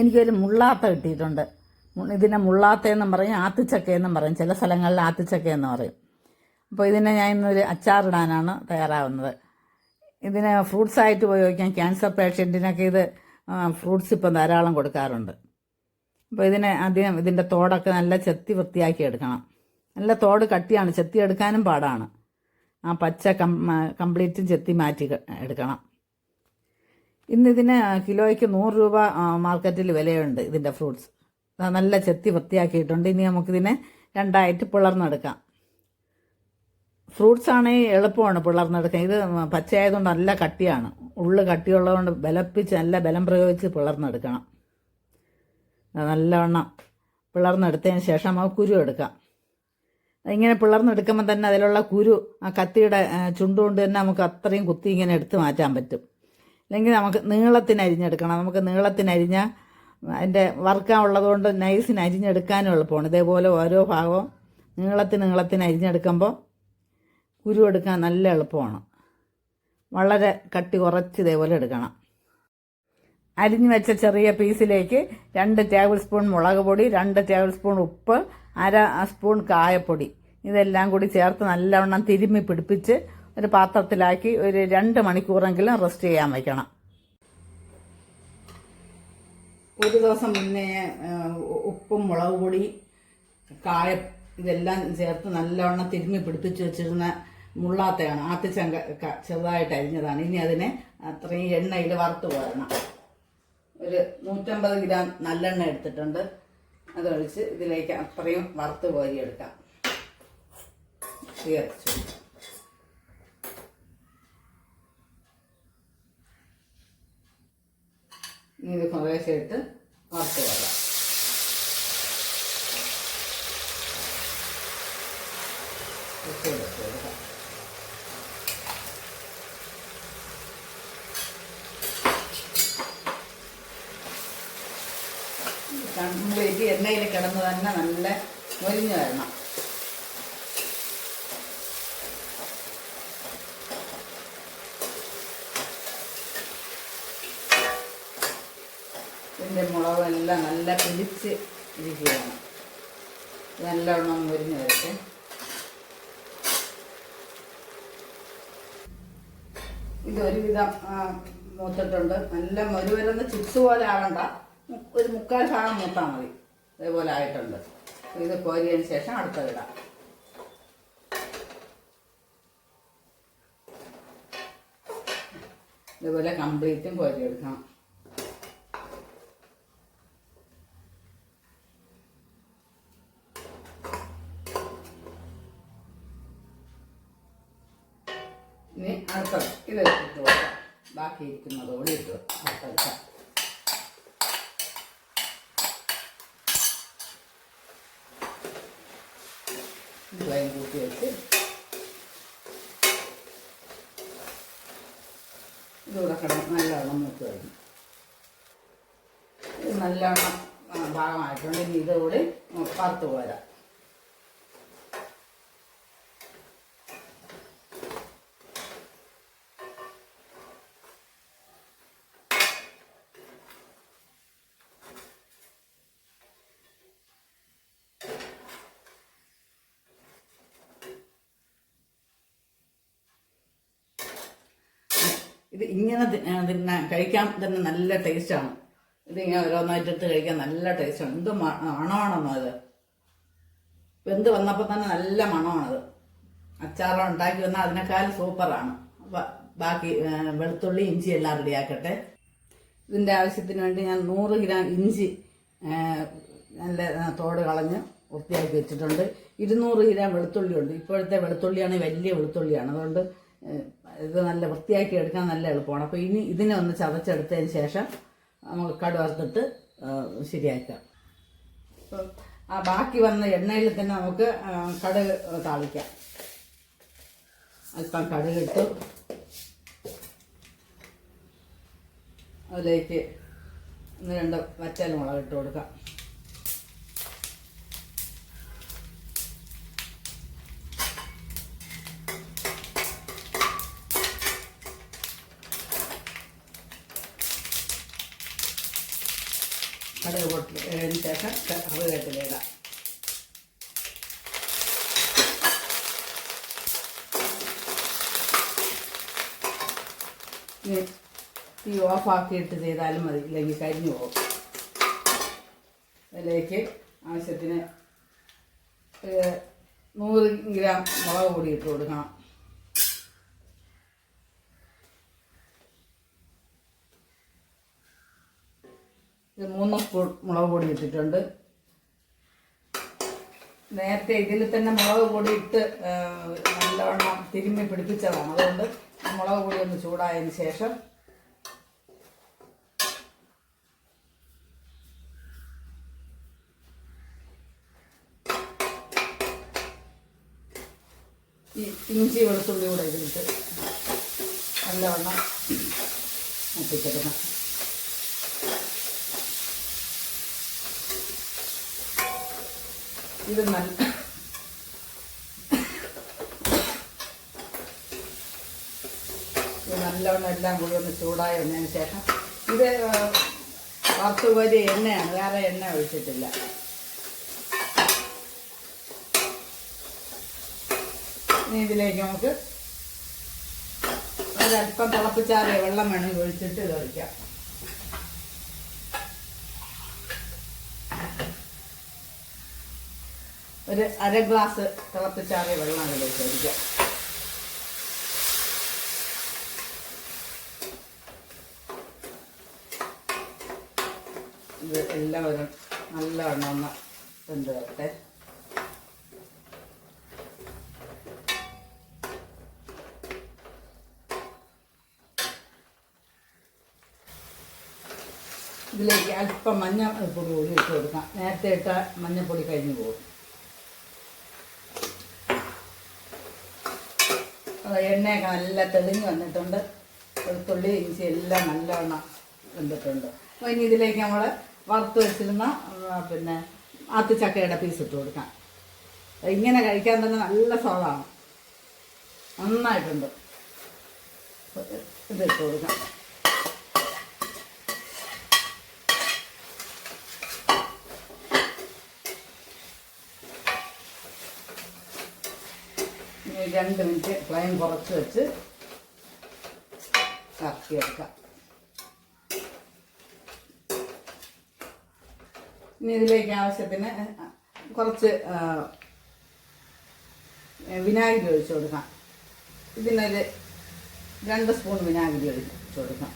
എനിക്കൊരു മുള്ളാത്ത കിട്ടിയിട്ടുണ്ട്. ഇതിനെ മുള്ളാത്തയെന്നും പറയും, ആത്തിച്ചക്കയെന്നും പറയും, ചില സ്ഥലങ്ങളിൽ ആത്തിച്ചക്കയെന്ന് പറയും. അപ്പോൾ ഇതിനെ ഞാൻ ഇന്നൊരു അച്ചാറിടാനാണ് തയ്യാറാവുന്നത്. ഇതിനെ ഫ്രൂട്ട്സായിട്ട് ഉപയോഗിക്കാം. ക്യാൻസർ പേഷ്യൻറ്റിനൊക്കെ ഇത് ഫ്രൂട്ട്സ് ഇപ്പം ധാരാളം കൊടുക്കാറുണ്ട്. അപ്പോൾ ഇതിനെ ആദ്യം ഇതിൻ്റെ തോടൊക്കെ നല്ല ചെത്തി വൃത്തിയാക്കി എടുക്കണം. നല്ല തോട് കട്ടിയാണ്, ചെത്തി എടുക്കാനും പാടാണ്. ആ പച്ച കംപ്ലീറ്റും ചെത്തി മാറ്റി എടുക്കണം. ഇന്നിതിന് കിലോയ്ക്ക് 100 രൂപ മാർക്കറ്റിൽ വിലയുണ്ട് ഇതിൻ്റെ ഫ്രൂട്ട്സ്. നല്ല ചെത്തി വൃത്തിയാക്കിയിട്ടുണ്ട്. ഇനി നമുക്കിതിനെ രണ്ടായിട്ട് പിളർന്നെടുക്കാം. ഫ്രൂട്ട്സ് ആണെങ്കിൽ എളുപ്പമാണ് പിളർന്നെടുക്കാൻ. ഇത് പച്ചയായതുകൊണ്ട് നല്ല കട്ടിയാണ്. ഉള്ളു കട്ടിയുള്ളതുകൊണ്ട് ബലപ്പിച്ച് നല്ല ബലം പ്രയോഗിച്ച് പിളർന്നെടുക്കണം. നല്ലവണ്ണം പിളർന്നെടുത്തതിന് ശേഷം നമുക്ക് കുരു എടുക്കാം. ഇങ്ങനെ പിളർന്നെടുക്കുമ്പോൾ തന്നെ അതിലുള്ള കുരു ആ കത്തിയുടെ ചുണ്ടുകൊണ്ട് തന്നെ നമുക്ക് അത്രയും കുത്തി ഇങ്ങനെ എടുത്ത് മാറ്റാൻ പറ്റും. അല്ലെങ്കിൽ നമുക്ക് നീളത്തിന് അരിഞ്ഞെടുക്കണം. നമുക്ക് നീളത്തിന് അരിഞ്ഞാൽ അതിൻ്റെ വറുക്കാനുള്ളത് കൊണ്ട് നൈസിന് അരിഞ്ഞെടുക്കാനും എളുപ്പമാണ്. ഇതേപോലെ ഓരോ ഭാഗവും നീളത്തിന് അരിഞ്ഞെടുക്കുമ്പോൾ കുരു എടുക്കാൻ നല്ല എളുപ്പമാണ്. വളരെ കട്ടി കുറച്ച് ഇതേപോലെ എടുക്കണം. അരിഞ്ഞു വെച്ച ചെറിയ പീസിലേക്ക് 2 ടേബിൾ സ്പൂൺ മുളക് പൊടി, 2 ടേബിൾ സ്പൂൺ ഉപ്പ്, 1/2 സ്പൂൺ കായപ്പൊടി ഇതെല്ലാം കൂടി ചേർത്ത് നല്ലവണ്ണം തിരുമ്മി പിടിപ്പിച്ച് ഒരു പാത്രത്തിലാക്കി ഒരു 2 മണിക്കൂറെങ്കിലും റെസ്റ്റ് ചെയ്യാൻ വയ്ക്കണം. ഒരു ദിവസം മുന്നേ ഉപ്പും മുളക് പൊടി കായം ഇതെല്ലാം ചേർത്ത് നല്ലവണ്ണം തിരുമ്മി പിടിപ്പിച്ച് വെച്ചിരുന്ന മുള്ളാത്തയാണ്. ആത്തിച്ചങ്ക ചെറുതായിട്ട് അരിഞ്ഞതാണ്. ഇനി അതിനെ അത്രയും എണ്ണയിൽ വറുത്ത് പോരണം. ഒരു 150 ഗ്രാം നല്ലെണ്ണ എടുത്തിട്ടുണ്ട്. അതൊഴിച്ച് ഇതിലേക്ക് അത്രയും വറുത്ത് കോരിയെടുക്കാം. ഇനി ഇത് കുറേശ്ശെ ഇട്ട് വറുത്ത് പോരാം. കംപ്ലീറ്റ് എണ്ണയിൽ കിടന്ന് തന്നെ നല്ല മൊരിഞ്ഞ് വരണം. ഇതിൻ്റെ മുളകെല്ലാം നല്ല പിടിച്ച് ഇരിക്കുകയാണ്. നല്ലവണ്ണം മൊരിഞ്ഞ് വരട്ടെ. ഇതൊരുവിധം മൂത്തിട്ടുണ്ട്. നല്ല മൊരുവരുന്ന ചിപ്സ് പോലെ ആവണ്ട, ഒരു 3/4 ഭാഗം മൂത്താൽ മതി. ഇതേപോലെ ആയിട്ടുണ്ട്. ഇത് കോരിയതിന് ശേഷം അടുത്തതിടാം. ഇതുപോലെ കംപ്ലീറ്റും കോരിയെടുക്കണം. ഇനി അടുത്തത് ഇത് ഇട്ട് കൊടുക്കാം. ബാക്കി ഇരിക്കുന്നതോടെ ഇട്ട് അടുത്തെടുക്കാം. ഫ്ലെയിം കൂട്ടി വെച്ച് ഇതുകൂടെ കിടന്ന് നല്ലവണ്ണം മൂത്ത് കഴിഞ്ഞു. ഇത് നല്ലവണ്ണം ഭാഗമായിട്ടുണ്ട്. ഇനി ഇതുകൂടി വറുത്ത് പോരാം. ഇത് ഇങ്ങനെ കഴിക്കാൻ തന്നെ നല്ല ടേസ്റ്റാണ്. ഇതിങ്ങനെ ഓരോന്നായിട്ടെടുത്ത് കഴിക്കാൻ നല്ല ടേസ്റ്റാണ്. എന്ത് മണമാണെന്നോ അത്. വെന്ത് വന്നപ്പോൾ തന്നെ നല്ല മണമാണത്. അച്ചാറ് ഉണ്ടാക്കി വന്നാൽ അതിനേക്കാൾ സൂപ്പറാണ്. ബാക്കി വെളുത്തുള്ളി ഇഞ്ചി എല്ലാം റെഡിയാക്കട്ടെ. ഇതിൻ്റെ ആവശ്യത്തിന് വേണ്ടി ഞാൻ 100 ഗ്രാം ഇഞ്ചി നല്ല തോട് കളഞ്ഞ് വൃത്തിയാക്കി വെച്ചിട്ടുണ്ട്. 200 ഗ്രാം വെളുത്തുള്ളിയുണ്ട്. ഇപ്പോഴത്തെ വെളുത്തുള്ളിയാണെങ്കിൽ വലിയ വെളുത്തുള്ളിയാണ്. അതുകൊണ്ട് ഇത് നല്ല വൃത്തിയാക്കി എടുക്കാൻ നല്ല എളുപ്പമാണ്. അപ്പോൾ ഇനി ഇതിനെ ഒന്ന് ചതച്ചെടുത്തതിന് ശേഷം നമുക്ക് കടുക് വറുത്തിട്ട് ശരിയാക്കാം. അപ്പോൾ ആ ബാക്കി വന്ന എണ്ണയിൽ തന്നെ നമുക്ക് കടുക് താളിക്കാം. അല്പം കടുകിട്ട് അതിലേക്ക് 1-2 വറ്റൽ മുളക് ഇട്ട് കൊടുക്കാം. കടുക് പൊട്ടിയതിന് ശേഷം കറിവേപ്പില ഇടാം. തീ ഓഫാക്കിയിട്ട് ചെയ്താലും മതി, ഇല്ലെങ്കിൽ കരിഞ്ഞു പോകും. അതിലേക്ക് ആവശ്യത്തിന് 100 ഗ്രാം മുളക് പൊടി ഇട്ട് കൊടുക്കണം. ഇത് 3 സ്പൂൺ മുളക് പൊടി ഇട്ടിട്ടുണ്ട്. നേരത്തെ ഇതിൽ തന്നെ മുളക് പൊടി ഇട്ട് നല്ലവണ്ണം തിരുമ്മി പിടിപ്പിച്ചതാണ്. അതുകൊണ്ട് മുളക് പൊടി ഒന്ന് ചൂടായതിന് ശേഷം ഈ ഇഞ്ചി വെളുത്തുള്ളി കൂടെ ഇതിലിട്ട് നല്ലവണ്ണം മുപ്പിച്ചെടുക്കണം. ഇത് നല്ലവണ്ണം എല്ലാം കൂടി ഒന്ന് ചൂടായി വന്നതിന് ശേഷം ഇത് വറുത്ത് കോരി എണ്ണയാണ്, വേറെ എണ്ണ ഒഴിച്ചിട്ടില്ല. ഇനി ഇതിലേക്ക് നമുക്ക് ഒരല്പം തിളപ്പിച്ചാറിയ വെള്ളം വേണമെങ്കിൽ ഒഴിച്ചിട്ട് ഇത് ഒഴിക്കാം. ഒരു 1/2 ഗ്ലാസ് തിളപ്പിച്ചാറിയ വെള്ളം അതിലേക്ക് ഒഴിക്കാം. ഇത് എല്ലാവരും നല്ലവണ്ണം ഒന്ന് വെന്ത് വരട്ടെ. ഇതിലേക്ക് അല്പം മഞ്ഞൾപ്പൊടി കൂടി ഇട്ട് കൊടുക്കാം. നേരത്തെ ഇട്ട മഞ്ഞൾപ്പൊടി കഴിഞ്ഞു പോകും. എണ്ണയൊക്കെ നല്ല തെളിഞ്ഞ് വന്നിട്ടുണ്ട്. വെളുത്തുള്ളി ഇഞ്ചി എല്ലാം നല്ലവണ്ണം വെന്തിട്ടുണ്ട്. അപ്പോൾ ഇനി ഇതിലേക്ക് നമ്മൾ വറുത്ത് വെച്ചിരുന്ന ആത്തിച്ചക്കയുടെ പീസ് ഇട്ട് കൊടുക്കാം. ഇങ്ങനെ കഴിക്കാൻ തന്നെ നല്ല സ്വാദാണ്, നന്നായിട്ടുണ്ട്. ഇതിട്ട് കൊടുക്കാം. ഇനി 2 മിനിറ്റ് ഫ്ലെയിം കുറച്ച് വെച്ച് കറക്കിയെടുക്കാം. ഇനി ഇതിലേക്ക് ആവശ്യത്തിന് കുറച്ച് വിനാഗിരി ഒഴിച്ചു കൊടുക്കാം. ഇതിനൊരു 2 സ്പൂൺ വിനാഗിരി ഒഴിച്ചു കൊടുക്കാം.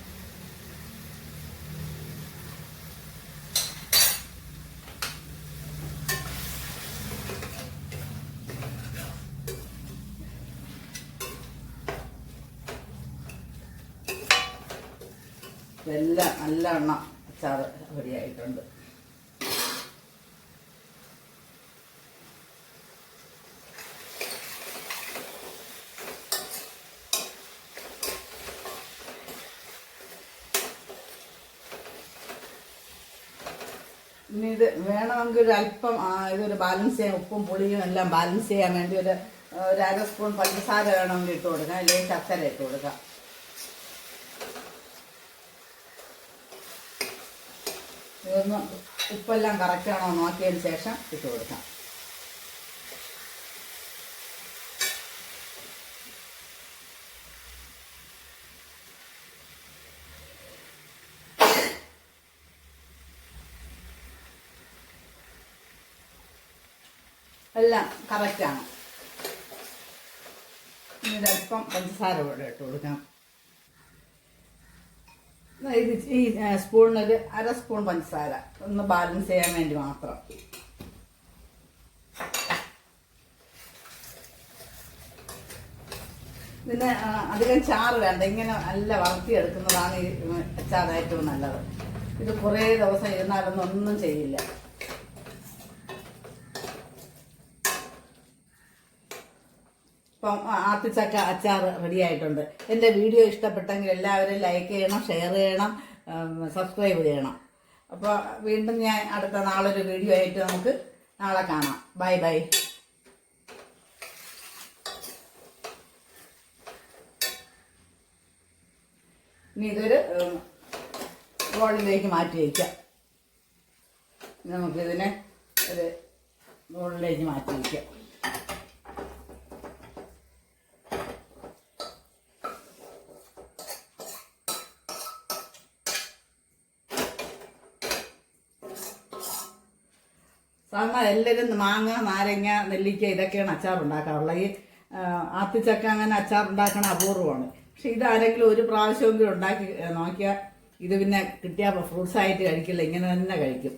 എല്ലാം നല്ലവണ്ണം അച്ചാർ റെഡിയായിട്ടുണ്ട്. ഇനി ഇത് വേണമെങ്കിൽ ഒരല്പം ഇതൊരു ബാലൻസ് ചെയ്യാൻ, ഉപ്പും പുളിയും എല്ലാം ബാലൻസ് ചെയ്യാൻ വേണ്ടി ഒരു 1/2 സ്പൂൺ പഞ്ചസാര വേണമെങ്കിൽ ഇട്ട് കൊടുക്കാം, അല്ലെങ്കിൽ ശർക്കര ഇട്ട് കൊടുക്കാം. ഇതൊന്ന് ഉപ്പെല്ലാം കറക്റ്റാണോ നോക്കിയതിന് ശേഷം ഇട്ട് കൊടുക്കാം. എല്ലാം കറക്റ്റാണ്. ഇനി ഒരല്പം പഞ്ചസാര കൂടെ ഇട്ട് കൊടുക്കാം. ഇത് ഈ സ്പൂണിനൊരു 1/2 സ്പൂൺ പഞ്ചസാര ഒന്ന് ബാലൻസ് ചെയ്യാൻ വേണ്ടി മാത്രം. പിന്നെ അധികം ചാറ് വേണ്ട, ഇങ്ങനെ നല്ല വറുത്തിയെടുക്കുന്നതാണ് ഈ അച്ചാർ ഏറ്റവും നല്ലത്. ഇത് കുറേ ദിവസം ഇരുന്നാലൊന്നും ഒന്നും ചെയ്യില്ല. ഇപ്പം ആത്തിച്ചക്ക അച്ചാർ റെഡി ആയിട്ടുണ്ട്. എൻ്റെ വീഡിയോ ഇഷ്ടപ്പെട്ടെങ്കിൽ എല്ലാവരും ലൈക്ക് ചെയ്യണം, ഷെയർ ചെയ്യണം, സബ്സ്ക്രൈബ് ചെയ്യണം. അപ്പോൾ വീണ്ടും ഞാൻ അടുത്ത നാളൊരു വീഡിയോ ആയിട്ട് നമുക്ക് നാളെ കാണാം. Bye bye. ഇനി ഇതൊരു ബോളിലേക്ക് മാറ്റി വയ്ക്കാം. നമുക്കിതിനെ ഒരു ബോളിലേക്ക് മാറ്റി വയ്ക്കാം. സാധാരണ എല്ലാവരും മാങ്ങ, നാരങ്ങ, നെല്ലിക്ക ഇതൊക്കെയാണ് അച്ചാർ ഉണ്ടാക്കാറുള്ളത്. ഈ ആത്തിച്ചക്ക അങ്ങനെ അച്ചാർ ഉണ്ടാക്കണ അപൂർവമാണ്. പക്ഷെ ഇതാരെങ്കിലും ഒരു പ്രാവശ്യമെങ്കിലും ഉണ്ടാക്കി നോക്കിയാൽ ഇത് പിന്നെ കിട്ടിയാൽ ഫ്രൂട്ട്സായിട്ട് കഴിക്കില്ല, ഇങ്ങനെ തന്നെ കഴിക്കും.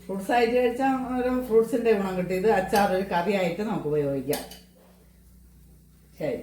ഫ്രൂട്ട്സായിട്ട് കഴിച്ചാൽ ഒരു ഫ്രൂട്ട്സിൻ്റെ ഗുണം കിട്ടും. ഇത് അച്ചാർ ഒരു കറിയായിട്ട് നമുക്ക് ഉപയോഗിക്കാം. ശരി.